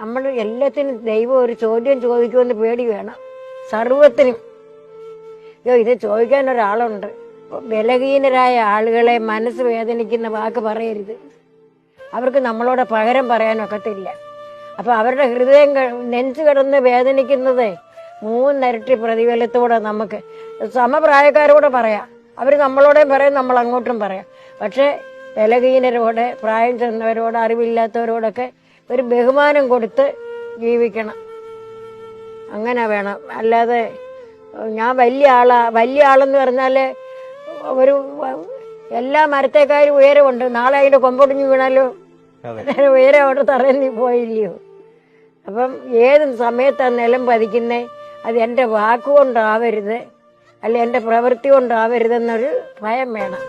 നമ്മൾ എല്ലാത്തിനും ദൈവം ഒരു ചോദ്യം ചോദിക്കുമെന്ന് പേടി വേണം, സർവത്തിനും. അയ്യോ, ഇത് ചോദിക്കാൻ ഒരാളുണ്ട്. ബലഹീനരായ ആളുകളെ മനസ്സ് വേദനിക്കുന്ന വാക്ക് പറയരുത്. അവർക്ക് നമ്മളോട് പകരം പറയാനൊക്കത്തില്ല. അപ്പം അവരുടെ ഹൃദയം നെഞ്ചു കിടന്ന് വേദനിക്കുന്നത് 3 ഇരട്ടി പ്രതിഫലത്തോടെ നമുക്ക് സമപ്രായക്കാരോട് പറയാം. അവർ നമ്മളോടേയും പറയും, നമ്മൾ അങ്ങോട്ടും പറയാം. പക്ഷേ ബലഹീനരോട്, പ്രായം ചെന്നവരോട്, അറിവില്ലാത്തവരോടൊക്കെ ഒരു ബഹുമാനം കൊടുത്ത് ജീവിക്കണം. അങ്ങനെ വേണം. അല്ലാതെ ഞാൻ വലിയ ആളെന്ന് പറഞ്ഞാൽ ഒരു എല്ലാ മരത്തേക്കാരും ഉയരമുണ്ട്. നാളെ അതിൻ്റെ കൊമ്പൊടിഞ്ഞ് വീണാലോ ഉയരം അവിടെ തറഞ്ഞു പോയില്ലയോ. അപ്പം ഏത് സമയത്താണ് നിലം പതിക്കുന്നേ, അത് എൻ്റെ വാക്കുകൊണ്ടാവരുത്, അല്ല എൻ്റെ പ്രവൃത്തി കൊണ്ടാവരുതെന്നൊരു ഭയം വേണം.